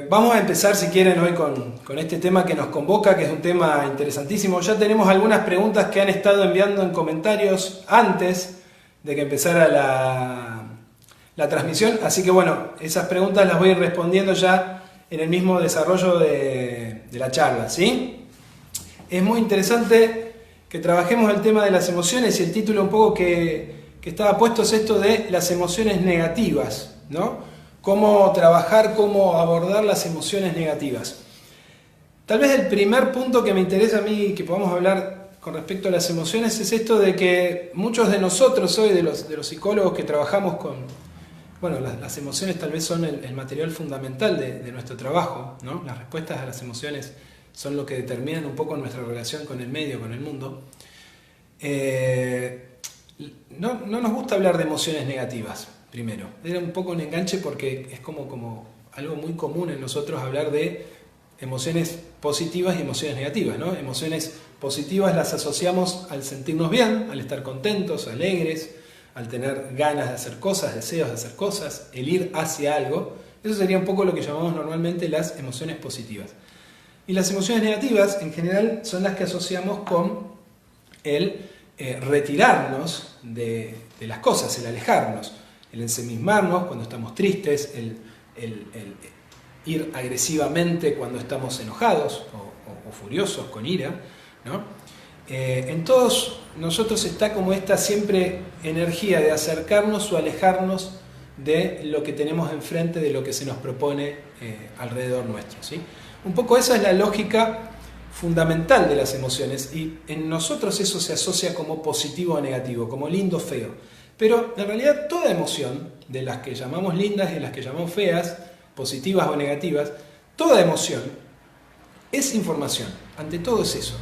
Vamos a empezar, si quieren, hoy con este tema que nos convoca, que es un tema interesantísimo. Ya tenemos algunas preguntas que han estado enviando en comentarios antes de que empezara la transmisión, así que bueno, esas preguntas las voy a ir respondiendo ya en el mismo desarrollo de la charla, ¿sí? Es muy interesante que trabajemos el tema de las emociones, y el título un poco que estaba puesto es esto de las emociones negativas, ¿no? Cómo trabajar, cómo abordar las emociones negativas. Tal vez el primer punto que me interesa a mí que podamos hablar con respecto a las emociones es esto de que muchos de nosotros hoy, de los psicólogos que trabajamos con... Bueno, las emociones tal vez son el material fundamental de nuestro trabajo, ¿no? Las respuestas a las emociones son lo que determinan un poco nuestra relación con el medio, con el mundo. No nos gusta hablar de emociones negativas, primero. Era un poco un enganche porque es como algo muy común en nosotros hablar de emociones positivas y emociones negativas, ¿no? Emociones positivas las asociamos al sentirnos bien, al estar contentos, alegres, al tener ganas de hacer cosas, deseos de hacer cosas, el ir hacia algo. Eso sería un poco lo que llamamos normalmente las emociones positivas. Y las emociones negativas, en general, son las que asociamos con el retirarnos de las cosas, el alejarnos, el ensimismarnos cuando estamos tristes, el ir agresivamente cuando estamos enojados o furiosos, con ira, ¿no? En todos nosotros está como esta siempre energía de acercarnos o alejarnos de lo que tenemos enfrente, de lo que se nos propone alrededor nuestro, ¿sí? Un poco esa es la lógica fundamental de las emociones, y en nosotros eso se asocia como positivo o negativo, como lindo o feo. Pero en realidad toda emoción, de las que llamamos lindas y de las que llamamos feas, positivas o negativas, toda emoción es información. Ante todo es eso.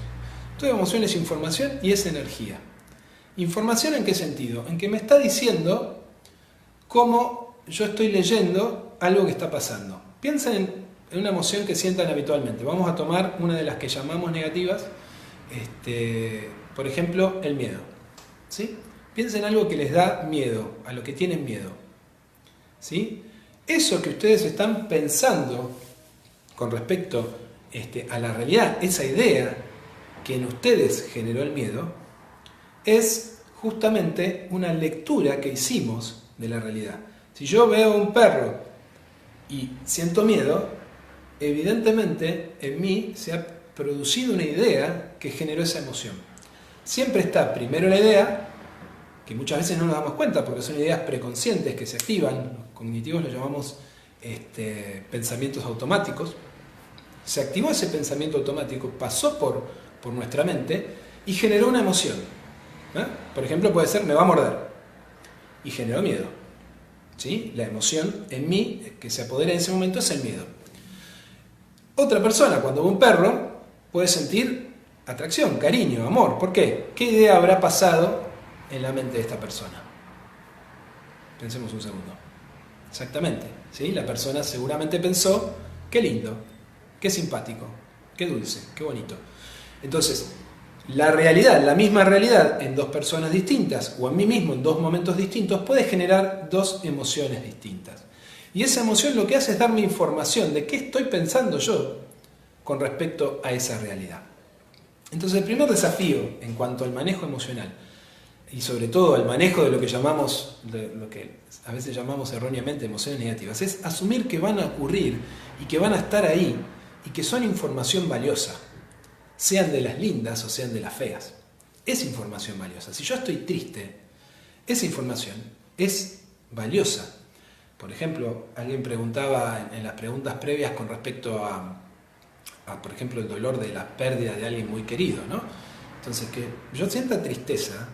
Toda emoción es información y es energía. ¿Información en qué sentido? En que me está diciendo cómo yo estoy leyendo algo que está pasando. Piensen en una emoción que sientan habitualmente. Vamos a tomar una de las que llamamos negativas, por ejemplo, el miedo, ¿sí? Piensen en algo que les da miedo, a lo que tienen miedo, ¿sí? Eso que ustedes están pensando con respecto a la realidad, esa idea que en ustedes generó el miedo, es justamente una lectura que hicimos de la realidad. Si yo veo un perro y siento miedo, evidentemente en mí se ha producido una idea que generó esa emoción. Siempre está primero la idea, que muchas veces no nos damos cuenta porque son ideas preconscientes que se activan, los cognitivos los llamamos pensamientos automáticos. Se activó ese pensamiento automático, pasó por nuestra mente y generó una emoción. Por ejemplo, puede ser me va a morder y generó miedo, ¿sí? La emoción en mí que se apodera en ese momento es el miedo. Otra persona, cuando ve un perro, puede sentir atracción, cariño, amor. ¿Por qué? ¿Qué idea habrá pasado en la mente de esta persona? Pensemos un segundo. Exactamente, ¿sí? La persona seguramente pensó, qué lindo, qué simpático, qué dulce, qué bonito. Entonces, la realidad, la misma realidad en dos personas distintas o en mí mismo en dos momentos distintos puede generar dos emociones distintas. Y esa emoción lo que hace es darme información de qué estoy pensando yo con respecto a esa realidad. Entonces, el primer desafío en cuanto al manejo emocional y sobre todo al manejo de lo que llamamos, de lo que a veces llamamos erróneamente emociones negativas, es asumir que van a ocurrir y que van a estar ahí y que son información valiosa, sean de las lindas o sean de las feas. Es información valiosa. Si yo estoy triste, esa información es valiosa. Por ejemplo, alguien preguntaba en las preguntas previas con respecto a, por ejemplo, el dolor de la pérdida de alguien muy querido, ¿no? Entonces, que yo sienta tristeza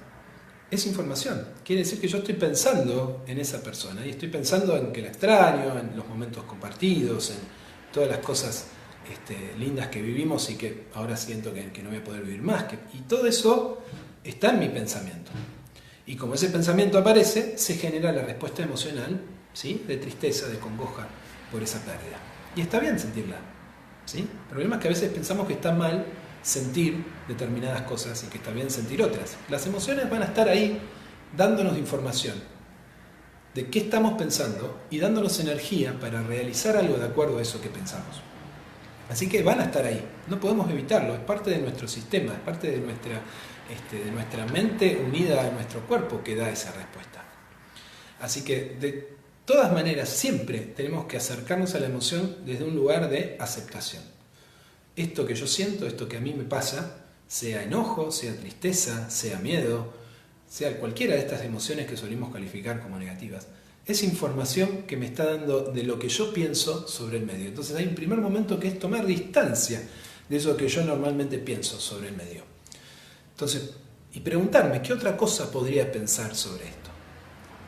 es información. Quiere decir que yo estoy pensando en esa persona y estoy pensando en que la extraño, en los momentos compartidos, en todas las cosas lindas que vivimos y que ahora siento que no voy a poder vivir más. Y todo eso está en mi pensamiento. Y como ese pensamiento aparece, se genera la respuesta emocional, ¿sí? De tristeza, de congoja por esa pérdida. Y está bien sentirla, ¿sí? El problema es que a veces pensamos que está mal sentir determinadas cosas y que está bien sentir otras. Las emociones van a estar ahí dándonos información de qué estamos pensando y dándonos energía para realizar algo de acuerdo a eso que pensamos. Así que van a estar ahí, no podemos evitarlo, es parte de nuestro sistema, es parte de nuestra mente unida a nuestro cuerpo que da esa respuesta. Así que de todas maneras siempre tenemos que acercarnos a la emoción desde un lugar de aceptación. Esto que yo siento, esto que a mí me pasa, sea enojo, sea tristeza, sea miedo, sea cualquiera de estas emociones que solemos calificar como negativas, es información que me está dando de lo que yo pienso sobre el medio. Entonces hay un primer momento que es tomar distancia de eso que yo normalmente pienso sobre el medio. Entonces, y preguntarme, ¿qué otra cosa podría pensar sobre esto?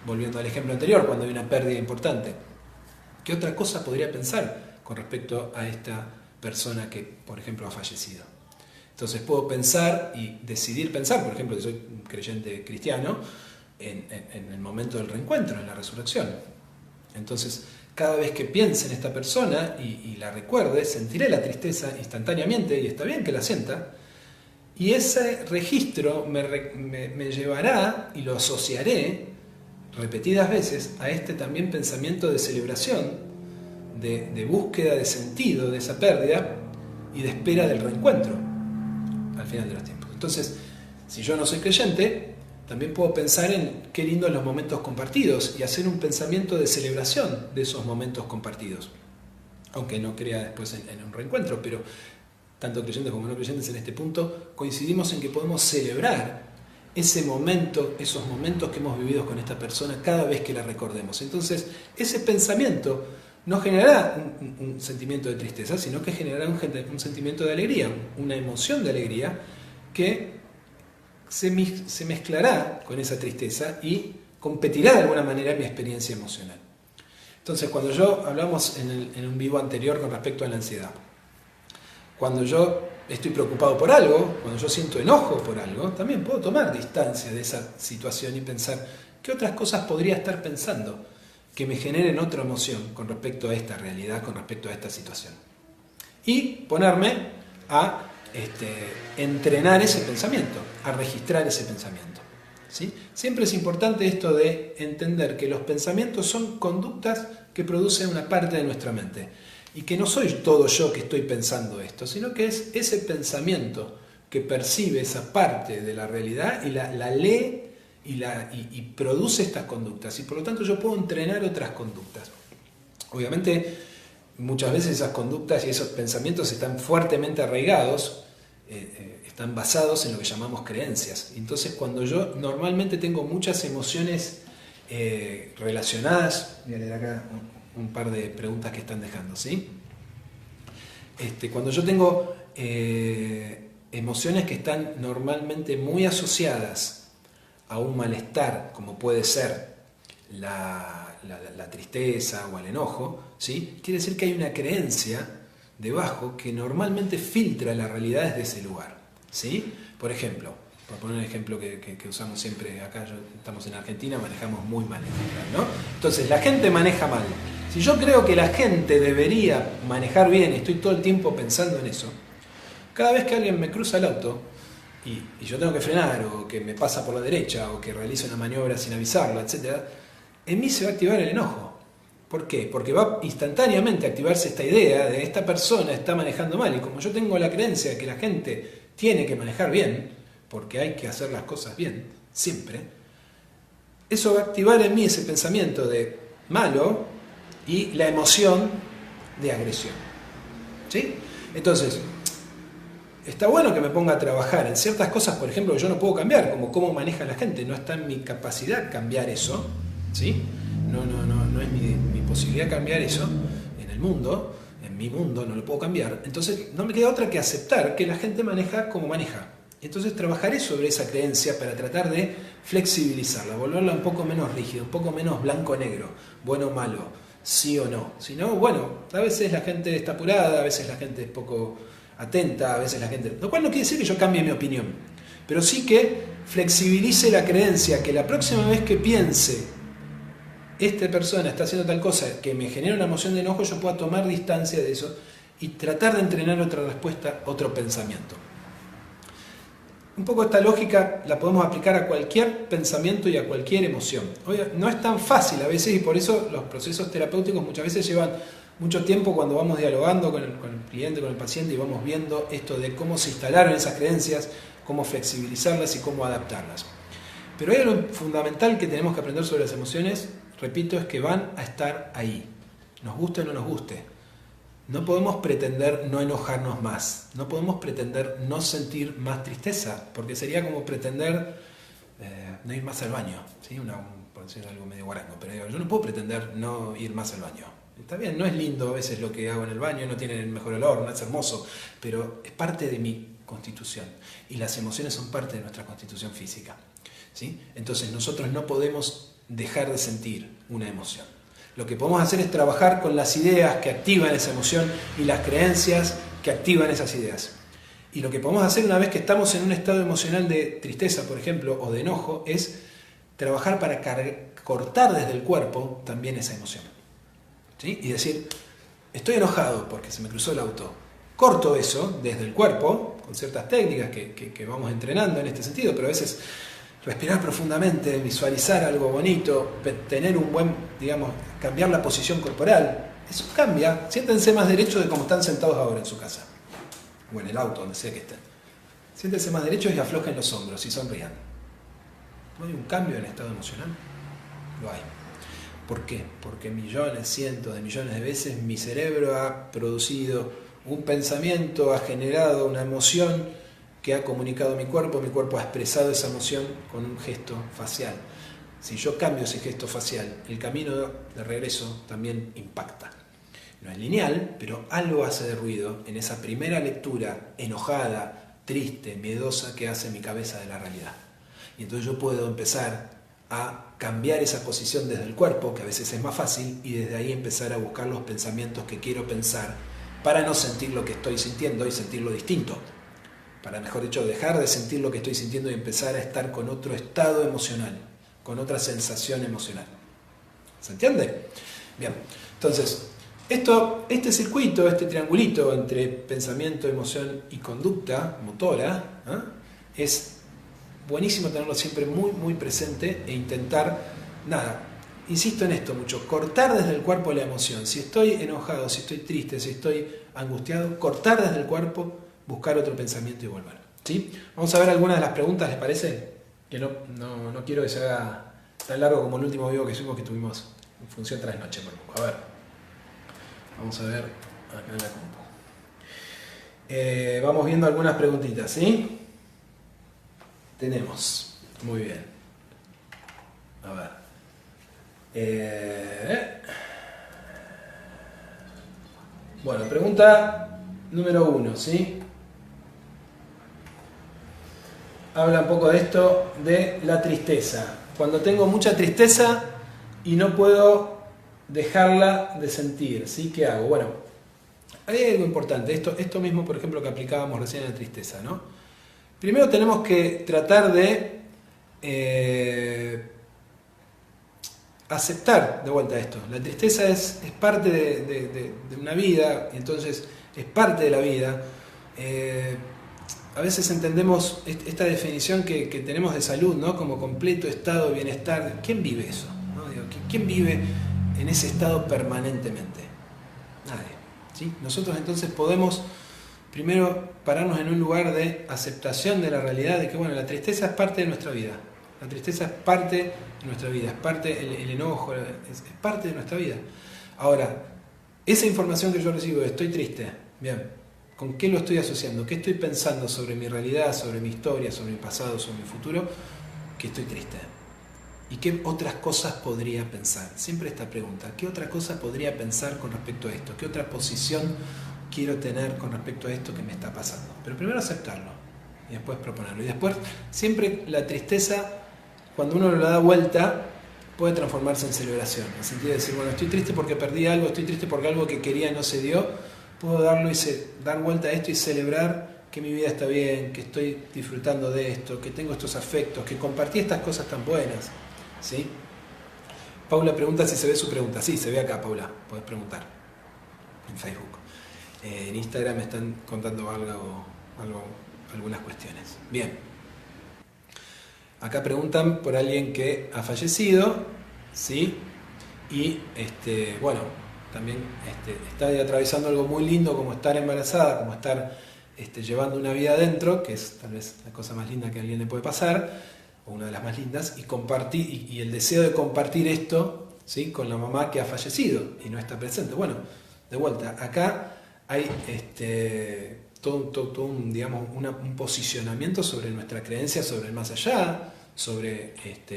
Volviendo al ejemplo anterior, cuando hay una pérdida importante, ¿qué otra cosa podría pensar con respecto a esta persona que, por ejemplo, ha fallecido? Entonces puedo pensar y decidir pensar, por ejemplo, que soy un creyente cristiano, en el momento del reencuentro, en la resurrección. Entonces, cada vez que piense en esta persona y la recuerde, sentiré la tristeza instantáneamente, y está bien que la sienta, y ese registro me llevará y lo asociaré repetidas veces a este también pensamiento de celebración, de búsqueda de sentido de esa pérdida y de espera del reencuentro al final de los tiempos. Entonces, si yo no soy creyente, también puedo pensar en qué lindos los momentos compartidos y hacer un pensamiento de celebración de esos momentos compartidos. Aunque no crea después en un reencuentro, pero tanto creyentes como no creyentes en este punto coincidimos en que podemos celebrar ese momento, esos momentos que hemos vivido con esta persona cada vez que la recordemos. Entonces, ese pensamiento no generará un sentimiento de tristeza, sino que generará un sentimiento de alegría, una emoción de alegría que se mezclará con esa tristeza y competirá de alguna manera en mi experiencia emocional. Entonces, cuando hablamos en un vivo anterior con respecto a la ansiedad, cuando yo estoy preocupado por algo, cuando yo siento enojo por algo, también puedo tomar distancia de esa situación y pensar qué otras cosas podría estar pensando que me generen otra emoción con respecto a esta realidad, con respecto a esta situación. Y ponerme a entrenar ese pensamiento, a registrar ese pensamiento. ¿Sí? Siempre es importante esto de entender que los pensamientos son conductas que producen una parte de nuestra mente y que no soy todo yo que estoy pensando esto, sino que es ese pensamiento que percibe esa parte de la realidad y la lee y produce estas conductas, y por lo tanto yo puedo entrenar otras conductas. Obviamente muchas veces esas conductas y esos pensamientos están fuertemente arraigados, están basados en lo que llamamos creencias. Entonces, cuando yo normalmente tengo muchas emociones relacionadas, voy a leer acá un par de preguntas que están dejando, ¿sí? Cuando yo tengo emociones que están normalmente muy asociadas a un malestar, como puede ser la tristeza o el enojo, ¿sí? Quiere decir que hay una creencia debajo que normalmente filtra la realidad desde ese lugar, ¿sí? Por ejemplo, por poner un ejemplo que usamos siempre acá, estamos en Argentina, manejamos muy mal en general, ¿no? Entonces, la gente maneja mal. Si yo creo que la gente debería manejar bien y estoy todo el tiempo pensando en eso, cada vez que alguien me cruza el auto y yo tengo que frenar, o que me pasa por la derecha, o que realizo una maniobra sin avisarlo, etc., en mí se va a activar el enojo. ¿Por qué? Porque va instantáneamente a activarse esta idea de esta persona está manejando mal, y como yo tengo la creencia de que la gente tiene que manejar bien, porque hay que hacer las cosas bien, siempre, eso va a activar en mí ese pensamiento de malo y la emoción de agresión. ¿Sí? Entonces, está bueno que me ponga a trabajar en ciertas cosas, por ejemplo, que yo no puedo cambiar, como cómo maneja la gente, no está en mi capacidad cambiar eso, ¿sí? No es mi posibilidad cambiar eso en el mundo, en mi mundo no lo puedo cambiar, entonces no me queda otra que aceptar que la gente maneja como maneja. Entonces trabajaré sobre esa creencia para tratar de flexibilizarla, volverla un poco menos rígida, un poco menos blanco-negro, bueno o malo, sí o no. Si no, bueno, a veces la gente está apurada, a veces la gente es poco atenta, a veces la gente... Lo cual no quiere decir que yo cambie mi opinión, pero sí que flexibilice la creencia que la próxima vez que piense esta persona está haciendo tal cosa que me genera una emoción de enojo, yo pueda tomar distancia de eso y tratar de entrenar otra respuesta, otro pensamiento. un poco esta lógica la podemos aplicar a cualquier pensamiento y a cualquier emoción. No es tan fácil a veces, y por eso los procesos terapéuticos muchas veces llevan mucho tiempo cuando vamos dialogando con el cliente, con el paciente, y vamos viendo esto de cómo se instalaron esas creencias, cómo flexibilizarlas y cómo adaptarlas. Pero hay algo fundamental que tenemos que aprender sobre las emociones, repito, es que van a estar ahí, nos guste o no nos guste. No podemos pretender no enojarnos más, no podemos pretender no sentir más tristeza, porque sería como pretender no ir más al baño, ¿sí? Por decir algo medio guarango, pero yo no puedo pretender no ir más al baño. Está bien, no es lindo a veces lo que hago en el baño, no tiene el mejor olor, no es hermoso, pero es parte de mi constitución, y las emociones son parte de nuestra constitución física, ¿sí? Entonces nosotros no podemos dejar de sentir una emoción. Lo que podemos hacer es trabajar con las ideas que activan esa emoción y las creencias que activan esas ideas. Y lo que podemos hacer una vez que estamos en un estado emocional de tristeza, por ejemplo, o de enojo, es trabajar para cortar desde el cuerpo también esa emoción, ¿sí? Y decir, estoy enojado porque se me cruzó el auto. Corto eso desde el cuerpo, con ciertas técnicas que vamos entrenando en este sentido, pero a veces respirar profundamente, visualizar algo bonito, tener un buen, digamos, cambiar la posición corporal, eso cambia. Siéntense más derechos de como están sentados ahora en su casa, o en el auto, donde sea que estén. Siéntense más derechos y aflojen los hombros y sonrían. ¿No hay un cambio en el estado emocional? Lo hay. ¿Por qué? Porque millones, cientos de millones de veces mi cerebro ha producido un pensamiento, ha generado una emoción que ha comunicado mi cuerpo ha expresado esa emoción con un gesto facial. Si yo cambio ese gesto facial, el camino de regreso también impacta. No es lineal, pero algo hace de ruido en esa primera lectura enojada, triste, miedosa que hace mi cabeza de la realidad. Y entonces yo puedo empezar a cambiar esa posición desde el cuerpo, que a veces es más fácil, y desde ahí empezar a buscar los pensamientos que quiero pensar para no sentir lo que estoy sintiendo y sentirlo distinto. Para, mejor dicho, dejar de sentir lo que estoy sintiendo y empezar a estar con otro estado emocional, con otra sensación emocional. ¿Se entiende? Bien, entonces, este circuito, este triangulito entre pensamiento, emoción y conducta motora, es buenísimo tenerlo siempre muy, muy presente e intentar, insisto en esto mucho, cortar desde el cuerpo la emoción. Si estoy enojado, si estoy triste, si estoy angustiado, cortar desde el cuerpo, buscar otro pensamiento y volver. ¿Sí? Vamos a ver algunas de las preguntas, ¿les parece? Que no quiero que se haga tan largo como el último video que tuvimos en función trasnoche. A ver, vamos a ver acá en la compu. Vamos viendo algunas preguntitas, ¿sí? Tenemos, muy bien. A ver. Bueno, pregunta número 1, ¿sí? Habla un poco de esto, de la tristeza. Cuando tengo mucha tristeza y no puedo dejarla de sentir, ¿sí? ¿Qué hago? Bueno, hay algo importante. Esto mismo, por ejemplo, que aplicábamos recién en la tristeza, ¿no? Primero tenemos que tratar de aceptar de vuelta esto. La tristeza es parte de una vida, y entonces es parte de la vida. A veces entendemos esta definición que tenemos de salud, ¿no? Como completo estado de bienestar. ¿Quién vive eso? ¿No? ¿Quién vive en ese estado permanentemente? Nadie, ¿sí? Nosotros entonces podemos primero pararnos en un lugar de aceptación de la realidad, de que bueno, la tristeza es parte de nuestra vida. La tristeza es parte de nuestra vida, es parte el enojo, es parte de nuestra vida. Ahora, esa información que yo recibo de estoy triste, bien, ¿con qué lo estoy asociando? ¿Qué estoy pensando sobre mi realidad, sobre mi historia, sobre mi pasado, sobre mi futuro? Que estoy triste. ¿Y qué otras cosas podría pensar? Siempre esta pregunta, ¿qué otra cosa podría pensar con respecto a esto? ¿Qué otra posición quiero tener con respecto a esto que me está pasando? Pero primero aceptarlo y después proponerlo. Y después, siempre la tristeza, cuando uno lo da vuelta, puede transformarse en celebración. En el sentido de decir, bueno, estoy triste porque perdí algo, estoy triste porque algo que quería no se dio. Puedo dar vuelta a esto y celebrar que mi vida está bien, que estoy disfrutando de esto, que tengo estos afectos, que compartí estas cosas tan buenas. ¿Sí? Paula pregunta si se ve su pregunta. Sí, se ve acá, Paula. Podés preguntar en Facebook. En Instagram me están contando algunas cuestiones. Bien. Acá preguntan por alguien que ha fallecido, ¿sí? Y bueno, también está atravesando algo muy lindo como estar embarazada, como estar llevando una vida adentro, que es tal vez la cosa más linda que a alguien le puede pasar, o una de las más lindas, y compartir, y el deseo de compartir esto, ¿sí? Con la mamá que ha fallecido y no está presente. Bueno, de vuelta, acá hay todo un, digamos, un posicionamiento sobre nuestra creencia sobre el más allá, sobre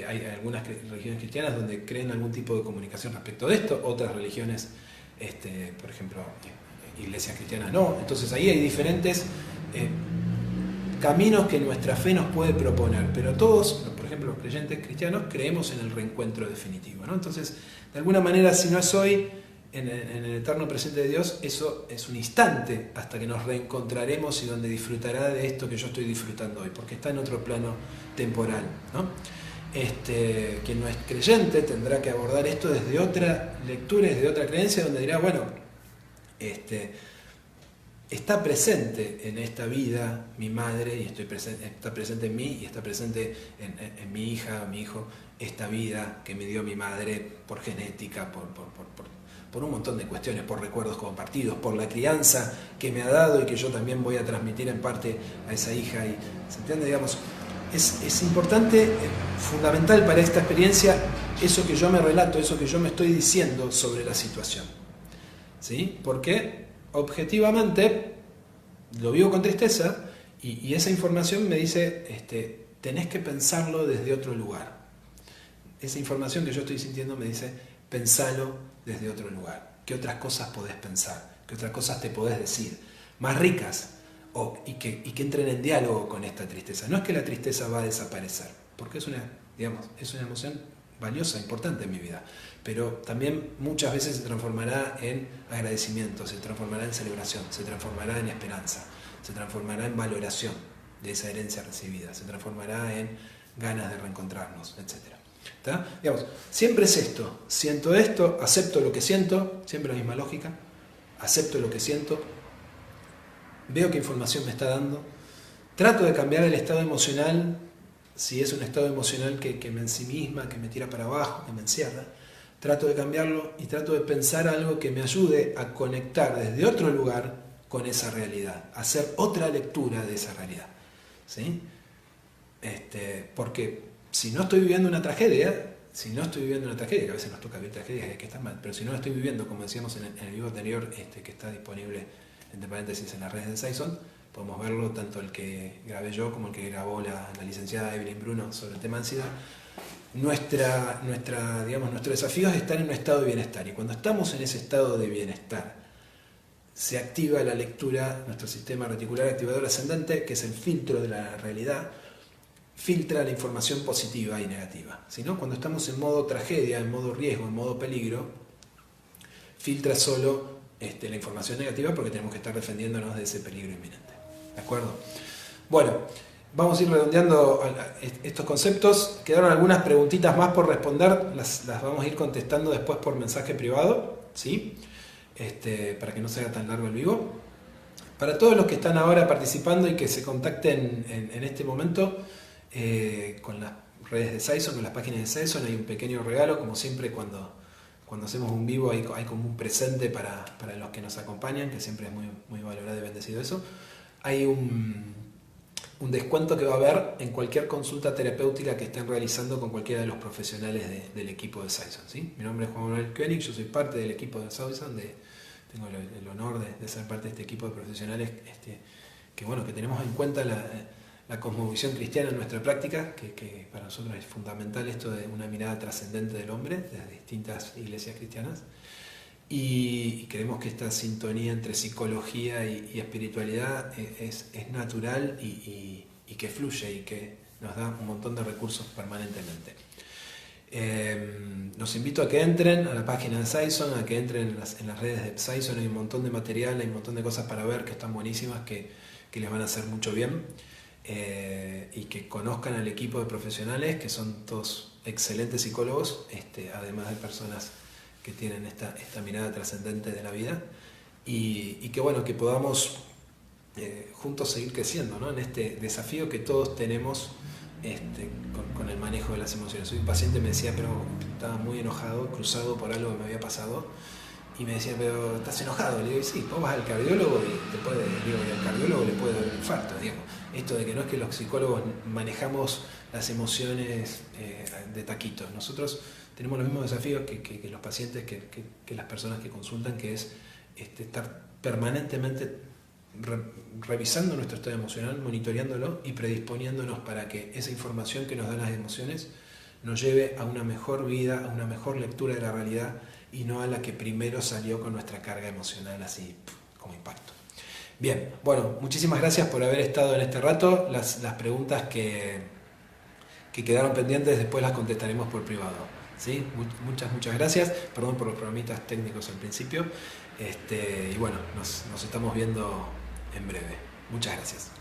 hay algunas religiones cristianas donde creen algún tipo de comunicación respecto de esto, otras religiones, por ejemplo, iglesias cristianas no. Entonces ahí hay diferentes caminos que nuestra fe nos puede proponer, pero todos, por ejemplo, los creyentes cristianos, creemos en el reencuentro definitivo, ¿no? Entonces, de alguna manera, si no es hoy, en el eterno presente de Dios, eso es un instante hasta que nos reencontraremos y donde disfrutará de esto que yo estoy disfrutando hoy, porque está en otro plano temporal, ¿no? Quien no es creyente tendrá que abordar esto desde otra lectura, desde otra creencia, donde dirá, bueno, está presente en esta vida mi madre, y está presente en mí, y está presente en mi hija, mi hijo, esta vida que me dio mi madre por genética, por un montón de cuestiones, por recuerdos compartidos, por la crianza que me ha dado y que yo también voy a transmitir en parte a esa hija. Y, ¿se entiende? Digamos, es importante, fundamental para esta experiencia, eso que yo me relato, eso que yo me estoy diciendo sobre la situación, ¿sí? Porque objetivamente lo vivo con tristeza y esa información me dice, tenés que pensarlo desde otro lugar. Esa información que yo estoy sintiendo me dice, pensalo desde otro lugar. ¿Qué otras cosas podés pensar? ¿Qué otras cosas te podés decir? Más ricas y que entren en diálogo con esta tristeza. No es que la tristeza va a desaparecer, porque es una emoción valiosa, importante en mi vida, pero también muchas veces se transformará en agradecimiento, se transformará en celebración, se transformará en esperanza, se transformará en valoración de esa herencia recibida, se transformará en ganas de reencontrarnos, etc. ¿Está? Digamos, siempre es esto, siento esto, acepto lo que siento, siempre la misma lógica, acepto lo que siento, veo qué información me está dando, trato de cambiar el estado emocional, si es un estado emocional que me ensimisma, que me tira para abajo, que me encierra, trato de cambiarlo y trato de pensar algo que me ayude a conectar desde otro lugar con esa realidad, a hacer otra lectura de esa realidad, ¿sí? Porque si no estoy viviendo una tragedia, que a veces nos toca vivir tragedias que están mal, pero si no la estoy viviendo, como decíamos en el vivo anterior, que está disponible entre paréntesis en las redes de Saison, podemos verlo tanto el que grabé yo como el que grabó la licenciada Evelyn Bruno sobre el tema ansiedad. Nuestro desafío es estar en un estado de bienestar, y cuando estamos en ese estado de bienestar se activa la lectura, nuestro sistema reticular activador ascendente, que es el filtro de la realidad, filtra la información positiva y negativa. Si no, cuando estamos en modo tragedia, en modo riesgo, en modo peligro, filtra solo la información negativa, porque tenemos que estar defendiéndonos de ese peligro inminente. ¿De acuerdo? Bueno, vamos a ir redondeando estos conceptos. Quedaron algunas preguntitas más por responder, las vamos a ir contestando después por mensaje privado, ¿sí? Para que no sea tan largo el vivo. Para todos los que están ahora participando y que se contacten en este momento con las redes de Saison, con las páginas de Saison, hay un pequeño regalo, como siempre cuando hacemos un vivo hay como un presente para los que nos acompañan, que siempre es muy, muy valorado y bendecido eso. Hay un descuento que va a haber en cualquier consulta terapéutica que estén realizando con cualquiera de los profesionales del equipo de Saison, ¿sí? Mi nombre es Juan Manuel Koenig, yo soy parte del equipo de Saison, tengo el honor de ser parte de este equipo de profesionales que tenemos en cuenta la cosmovisión cristiana en nuestra práctica, que para nosotros es fundamental esto de una mirada trascendente del hombre desde distintas iglesias cristianas. Y creemos que esta sintonía entre psicología y espiritualidad es natural y que fluye y que nos da un montón de recursos permanentemente. Los invito a que entren a la página de Saison, a que entren en las redes de Saison. Hay un montón de material, hay un montón de cosas para ver que están buenísimas, que les van a hacer mucho bien, y que conozcan al equipo de profesionales, que son todos excelentes psicólogos, además de personas que tienen esta mirada trascendente de la vida, y que podamos juntos seguir creciendo, ¿no? En este desafío que todos tenemos con el manejo de las emociones. Hoy un paciente me decía, pero estaba muy enojado, cruzado por algo que me había pasado, y me decía, pero ¿estás enojado? Le digo, sí, vos vas al cardiólogo y al cardiólogo le puede dar un infarto, digamos. Esto de que no es que los psicólogos manejamos las emociones de taquito. Nosotros tenemos los mismos desafíos que los pacientes, que las personas que consultan, que es estar permanentemente revisando nuestro estado emocional, monitoreándolo y predisponiéndonos para que esa información que nos dan las emociones nos lleve a una mejor vida, a una mejor lectura de la realidad y no a la que primero salió con nuestra carga emocional así como impacto. Bien, bueno, muchísimas gracias por haber estado en este rato. Las preguntas que quedaron pendientes después las contestaremos por privado. ¿Sí? Muchas gracias. Perdón por los problemitas técnicos al principio. Y bueno, nos estamos viendo en breve. Muchas gracias.